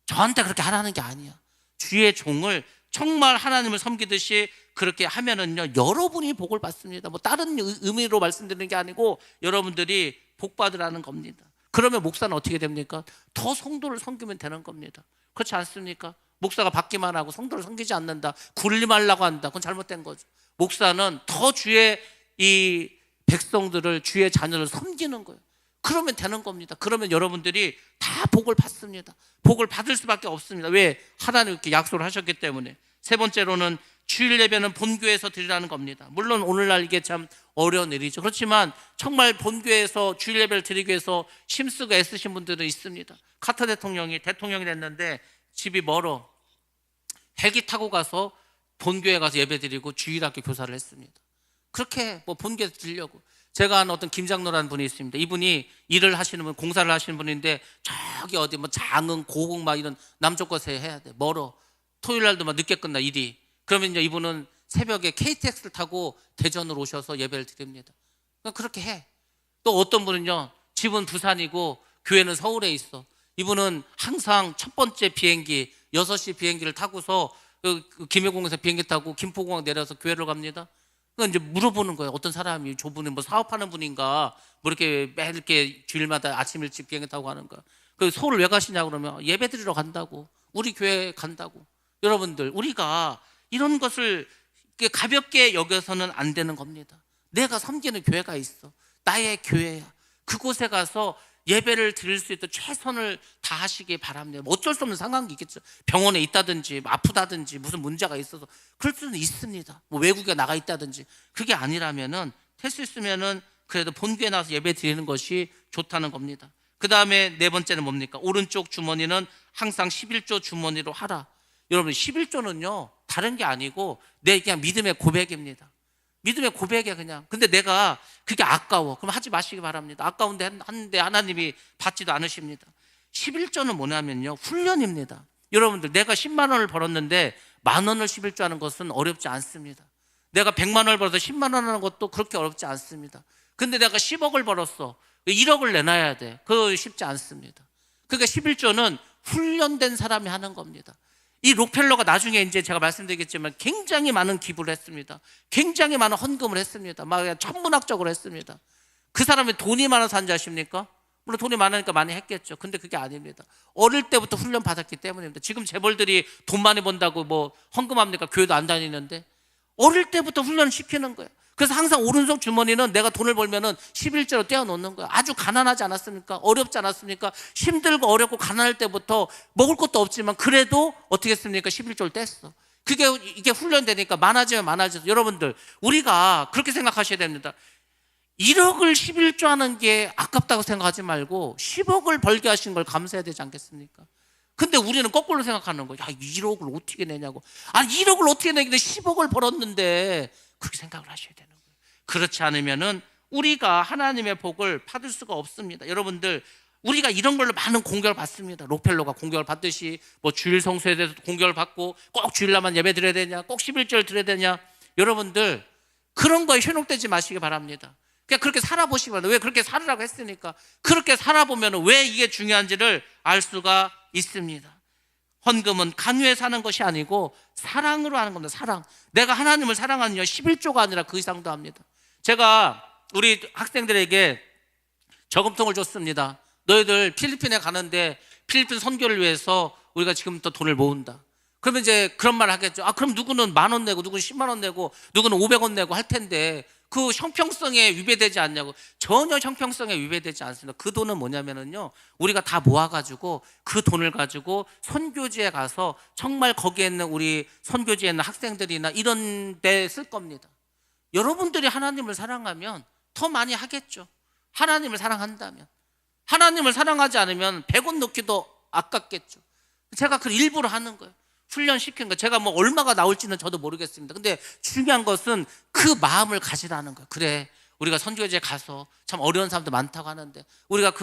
저한테 그렇게 하라는 게 아니야. 주의 종을 정말 하나님을 섬기듯이 그렇게 하면은요, 여러분이 복을 받습니다. 뭐 다른 의미로 말씀드리는 게 아니고 여러분들이 복 받으라는 겁니다. 그러면 목사는 어떻게 됩니까? 더 성도를 섬기면 되는 겁니다. 그렇지 않습니까? 목사가 받기만 하고 성도를 섬기지 않는다, 굴림하려고 한다, 그건 잘못된 거죠. 목사는 더 주의 이 백성들을, 주의 자녀를 섬기는 거예요. 그러면 되는 겁니다. 그러면 여러분들이 다 복을 받습니다. 복을 받을 수밖에 없습니다. 왜? 하나님 이렇게 약속을 하셨기 때문에. 세 번째로는 주일 예배는 본교회에서 드리라는 겁니다. 물론 오늘날 이게 참 어려운 일이죠. 그렇지만 정말 본교회에서 주일 예배를 드리기 위해서 힘쓰고 애쓰신 분들은 있습니다. 카터 대통령이 됐는데 집이 멀어. 헬기 타고 가서 본교회 가서 예배 드리고 주일학교 교사를 했습니다. 그렇게 뭐 본교에 드리려고. 제가 아는 어떤 김장로라는 분이 있습니다. 이분이 일을 하시는 분, 공사를 하시는 분인데 저기 어디 뭐 장흥, 고흥 막 이런 남쪽 곳에 해야 돼. 멀어. 토요일 날도 막 늦게 끝나 일이. 그러면 이제 이분은 새벽에 KTX를 타고 대전으로 오셔서 예배를 드립니다. 그렇게 해. 또 어떤 분은요, 집은 부산이고 교회는 서울에 있어. 이분은 항상 첫 번째 비행기 6시 비행기를 타고서 김해공항에서 비행기 타고 김포공항 내려서 교회를 갑니다. 그러니까 이제 물어보는 거예요. 어떤 사람이, 저분은 뭐 사업하는 분인가, 뭐 이렇게 매일 이렇게 주일마다 아침 일찍 비행기 타고 가는가. 그 서울을 왜 가시냐 그러면 예배 드리러 간다고, 우리 교회 간다고. 여러분들, 우리가 이런 것을 가볍게 여겨서는 안 되는 겁니다. 내가 섬기는 교회가 있어. 나의 교회야. 그곳에 가서 예배를 드릴 수 있도록 최선을 다하시기 바랍니다. 어쩔 수 없는 상황이 있겠죠. 병원에 있다든지 아프다든지 무슨 문제가 있어서 그럴 수는 있습니다. 뭐 외국에 나가 있다든지. 그게 아니라면은 될 수 있으면은 그래도 본교에 나와서 예배 드리는 것이 좋다는 겁니다. 그 다음에 네 번째는 뭡니까? 오른쪽 주머니는 항상 11조 주머니로 하라. 여러분, 11조는요 다른 게 아니고 내 그냥 믿음의 고백입니다. 믿음의 고백이야 그냥. 근데 내가 그게 아까워. 그럼 하지 마시기 바랍니다. 아까운데 하는데 하나님이 받지도 않으십니다. 11조는 뭐냐면요, 훈련입니다. 여러분들, 내가 10만 원을 벌었는데 10,000원을 11조 하는 것은 어렵지 않습니다. 내가 100만 원을 벌어서 10만 원 하는 것도 그렇게 어렵지 않습니다. 근데 내가 10억을 벌었어. 1억을 내놔야 돼. 그거 쉽지 않습니다. 그러니까 11조는 훈련된 사람이 하는 겁니다. 이 록펠러가 나중에 이제 제가 말씀드리겠지만 굉장히 많은 기부를 했습니다. 굉장히 많은 헌금을 했습니다. 막 천문학적으로 했습니다. 그 사람이 돈이 많아서 한지 아십니까? 물론 돈이 많으니까 많이 했겠죠. 근데 그게 아닙니다. 어릴 때부터 훈련 받았기 때문입니다. 지금 재벌들이 돈 많이 번다고 뭐 헌금합니까? 교회도 안 다니는데. 어릴 때부터 훈련을 시키는 거예요. 그래서 항상 오른쪽 주머니는 내가 돈을 벌면은 11조로 떼어 놓는 거예요. 아주 가난하지 않았습니까? 어렵지 않았습니까? 힘들고 어렵고 가난할 때부터 먹을 것도 없지만 그래도 어떻게 했습니까? 11조를 뗐어. 이게 훈련되니까 많아지면 많아져서. 여러분들, 우리가 그렇게 생각하셔야 됩니다. 1억을 11조 하는 게 아깝다고 생각하지 말고 10억을 벌게 하신 걸 감사해야 되지 않겠습니까? 근데 우리는 거꾸로 생각하는 거예요. 야, 1억을 어떻게 내냐고. 아니, 1억을 어떻게 내는데 10억을 벌었는데, 그렇게 생각을 하셔야 되는 거예요. 그렇지 않으면은 우리가 하나님의 복을 받을 수가 없습니다. 여러분들, 우리가 이런 걸로 많은 공격을 받습니다. 록펠러가 공격을 받듯이 뭐 주일 성수에 대해서 공격을 받고, 꼭 주일날만 예배 드려야 되냐, 꼭 11조를 드려야 되냐. 여러분들, 그런 거에 현혹되지 마시기 바랍니다. 그냥 그렇게 살아보시면, 왜 그렇게 살으라고 했으니까 그렇게 살아보면 왜 이게 중요한지를 알 수가 있습니다. 헌금은 간유해 사는 것이 아니고 사랑으로 하는 겁니다. 사랑. 내가 하나님을 사랑하는 11조가 아니라 그 이상도 합니다. 제가 우리 학생들에게 저금통을 줬습니다. 너희들 필리핀에 가는데 필리핀 선교를 위해서 우리가 지금부터 돈을 모은다. 그러면 이제 그런 말 하겠죠. 아, 그럼 누구는 10,000원 내고, 누구는 10만 원 내고, 누구는 500원 내고 할 텐데 그 형평성에 위배되지 않냐고. 전혀 형평성에 위배되지 않습니다. 그 돈은 뭐냐면은요, 우리가 다 모아가지고 그 돈을 가지고 선교지에 가서 정말 거기에 있는 우리 선교지에 있는 학생들이나 이런 데 쓸 겁니다. 여러분들이 하나님을 사랑하면 더 많이 하겠죠. 하나님을 사랑한다면. 하나님을 사랑하지 않으면 100원 넣기도 아깝겠죠. 제가 그 일부러 하는 거예요. 훈련시키는 거예요. 제가 뭐 얼마가 나올지는 저도 모르겠습니다. 근데 중요한 것은 그 마음을 가지라는 거예요. 그래, 우리가 선교제에 가서 참 어려운 사람도 많다고 하는데 우리가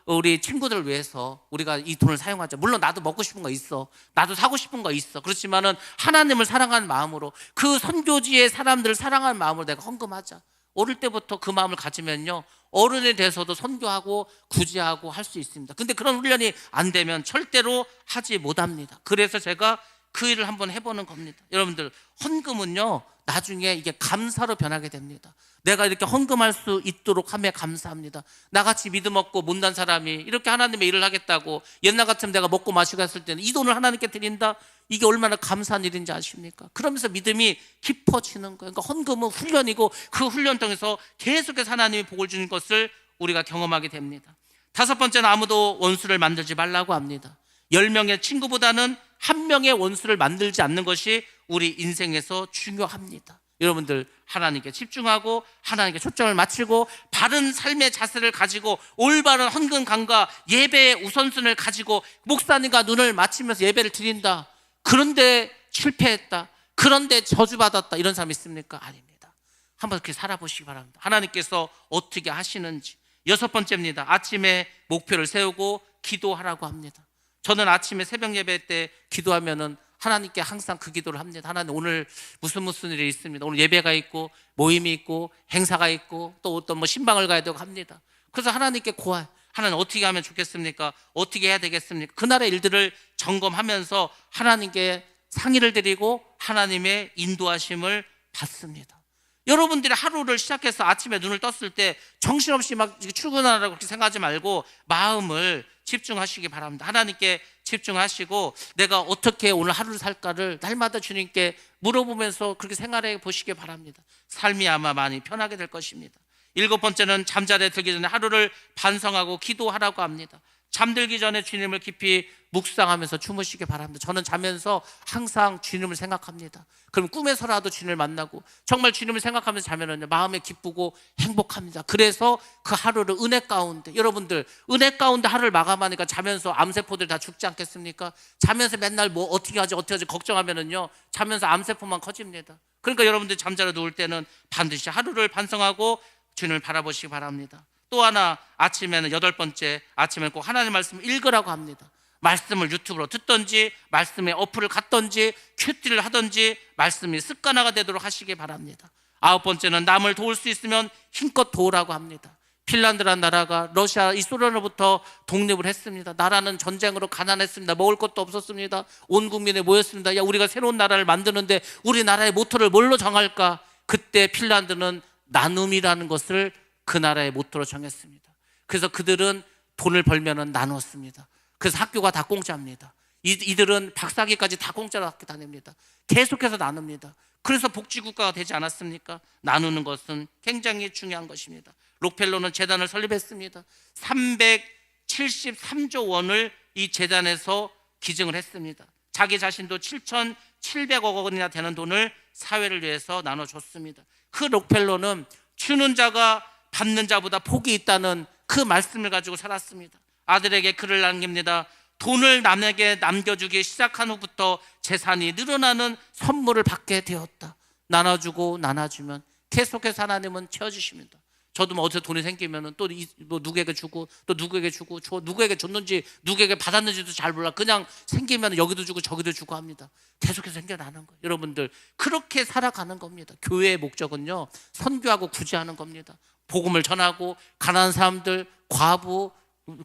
우리 친구들을 위해서 우리가 이 돈을 사용하자. 물론 나도 먹고 싶은 거 있어, 나도 사고 싶은 거 있어. 그렇지만은 하나님을 사랑하는 마음으로, 그 선교지의 사람들을 사랑하는 마음으로 내가 헌금하자. 어릴 때부터 그 마음을 가지면요, 어른이 돼서도 선교하고 구제하고 할 수 있습니다. 근데 그런 훈련이 안 되면 절대로 하지 못합니다. 그래서 제가 그 일을 한번 해보는 겁니다. 여러분들, 헌금은요 나중에 이게 감사로 변하게 됩니다. 내가 이렇게 헌금할 수 있도록 함에 감사합니다. 나같이 믿음 없고 못난 사람이 이렇게 하나님의 일을 하겠다고, 옛날 같으면 내가 먹고 마시고 했을 때는 이 돈을 하나님께 드린다, 이게 얼마나 감사한 일인지 아십니까? 그러면서 믿음이 깊어지는 거예요. 그러니까 헌금은 훈련이고, 그 훈련 통해서 계속해서 하나님이 복을 주는 것을 우리가 경험하게 됩니다. 다섯 번째는 아무도 원수를 만들지 말라고 합니다. 10명의 친구보다는 한 명의 원수를 만들지 않는 것이 우리 인생에서 중요합니다. 여러분들, 하나님께 집중하고 하나님께 초점을 맞추고 바른 삶의 자세를 가지고 올바른 헌금감과 예배의 우선순위를 가지고 목사님과 눈을 맞추면서 예배를 드린다, 그런데 실패했다, 그런데 저주받았다, 이런 사람 있습니까? 아닙니다. 한번 그렇게 살아보시기 바랍니다. 하나님께서 어떻게 하시는지. 여섯 번째입니다. 아침에 목표를 세우고 기도하라고 합니다. 저는 아침에 새벽 예배 때 기도하면은 하나님께 항상 그 기도를 합니다. 하나님, 오늘 무슨 일이 있습니다. 오늘 예배가 있고 모임이 있고 행사가 있고 또 어떤 뭐 신방을 가야 되고 합니다. 그래서 하나님께 고해. 하나님, 어떻게 하면 좋겠습니까? 어떻게 해야 되겠습니까? 그날의 일들을 점검하면서 하나님께 상의를 드리고 하나님의 인도하심을 받습니다. 여러분들이 하루를 시작해서 아침에 눈을 떴을 때 정신없이 막 출근하라고 그렇게 생각하지 말고 마음을 집중하시기 바랍니다. 하나님께 집중하시고 내가 어떻게 오늘 하루를 살까를 날마다 주님께 물어보면서 그렇게 생활해 보시기 바랍니다. 삶이 아마 많이 편하게 될 것입니다. 일곱 번째는 잠자리에 들기 전에 하루를 반성하고 기도하라고 합니다. 잠들기 전에 주님을 깊이 묵상하면서 주무시기 바랍니다. 저는 자면서 항상 주님을 생각합니다. 그럼 꿈에서라도 주님을 만나고 정말 주님을 생각하면서 자면은 마음에 기쁘고 행복합니다. 그래서 그 하루를 은혜 가운데, 여러분들 은혜 가운데 하루를 마감하니까 자면서 암세포들 다 죽지 않겠습니까? 자면서 맨날 뭐 어떻게 하지 걱정하면은요, 자면서 암세포만 커집니다. 그러니까 여러분들 잠자러 누울 때는 반드시 하루를 반성하고 주님을 바라보시기 바랍니다. 또 하나, 아침에는 여덟 번째, 아침에는 꼭 하나님의 말씀을 읽으라고 합니다. 말씀을 유튜브로 듣든지 말씀의 어플을 갖든지 큐티를 하든지 말씀이 습관화가 되도록 하시기 바랍니다. 아홉 번째는 남을 도울 수 있으면 힘껏 도우라고 합니다. 핀란드라는 나라가 러시아 이 소련으로부터 독립을 했습니다. 나라는 전쟁으로 가난했습니다. 먹을 것도 없었습니다. 온 국민이 모였습니다. 야, 우리가 새로운 나라를 만드는데 우리나라의 모토를 뭘로 정할까? 그때 핀란드는 나눔이라는 것을 그 나라의 모토로 정했습니다. 그래서 그들은 돈을 벌면은 나눴습니다. 그래서 학교가 다 공짜입니다. 이들은 박사학위까지 다 공짜로 학교 다닙니다. 계속해서 나눕니다. 그래서 복지국가가 되지 않았습니까? 나누는 것은 굉장히 중요한 것입니다. 록펠러는 재단을 설립했습니다. 373조 원을 이 재단에서 기증을 했습니다. 자기 자신도 7,700억 원이나 되는 돈을 사회를 위해서 나눠줬습니다. 그 록펠러는 주는 자가 받는 자보다 복이 있다는 그 말씀을 가지고 살았습니다. 아들에게 글을 남깁니다. 돈을 남에게 남겨주기 시작한 후부터 재산이 늘어나는 선물을 받게 되었다. 나눠주고 나눠주면 계속해서 하나님은 채워주십니다. 저도 뭐 어디서 돈이 생기면 또 뭐 누구에게 주고 또 누구에게 주고 누구에게 줬는지 누구에게 받았는지도 잘 몰라. 그냥 생기면 여기도 주고 저기도 주고 합니다. 계속해서 생겨나는 거예요. 여러분들, 그렇게 살아가는 겁니다. 교회의 목적은요, 선교하고 구제하는 겁니다. 복음을 전하고 가난한 사람들, 과부,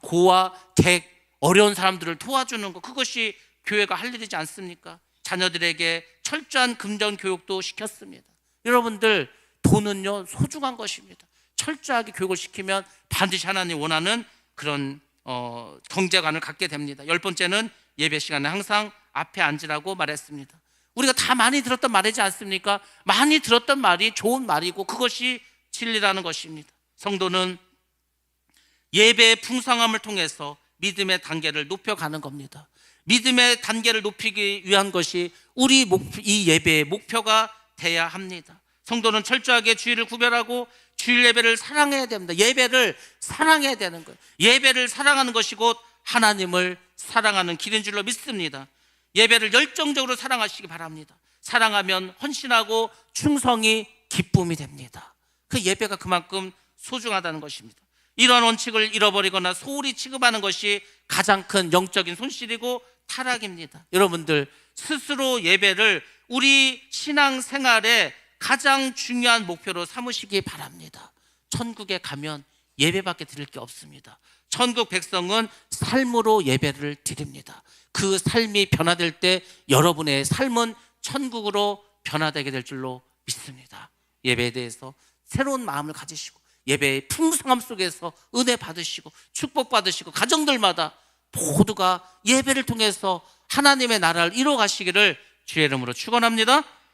고아, 객, 어려운 사람들을 도와주는 것, 그것이 교회가 할 일이지 않습니까? 자녀들에게 철저한 금전 교육도 시켰습니다. 여러분들, 돈은요 소중한 것입니다. 철저하게 교육을 시키면 반드시 하나님 원하는 그런 경제관을 갖게 됩니다. 열 번째는 예배 시간에 항상 앞에 앉으라고 말했습니다. 우리가 다 많이 들었던 말이지 않습니까? 많이 들었던 말이 좋은 말이고 그것이 진리라는 것입니다. 성도는 예배의 풍성함을 통해서 믿음의 단계를 높여가는 겁니다. 믿음의 단계를 높이기 위한 것이 이 예배의 목표가 돼야 합니다. 성도는 철저하게 주일을 구별하고 주일 예배를 사랑해야 됩니다. 예배를 사랑해야 되는 거예요. 예배를 사랑하는 것이 곧 하나님을 사랑하는 길인 줄로 믿습니다. 예배를 열정적으로 사랑하시기 바랍니다. 사랑하면 헌신하고 충성이 기쁨이 됩니다. 그 예배가 그만큼 소중하다는 것입니다. 이러한 원칙을 잃어버리거나 소홀히 취급하는 것이 가장 큰 영적인 손실이고 타락입니다. 여러분들 스스로 예배를 우리 신앙생활의 가장 중요한 목표로 삼으시기 바랍니다. 천국에 가면 예배밖에 드릴 게 없습니다. 천국 백성은 삶으로 예배를 드립니다. 그 삶이 변화될 때 여러분의 삶은 천국으로 변화되게 될 줄로 믿습니다. 예배에 대해서 새로운 마음을 가지시고 예배의 풍성함 속에서 은혜 받으시고 축복 받으시고 가정들마다 모두가 예배를 통해서 하나님의 나라를 이루어 가시기를 주의 이름으로 축원합니다.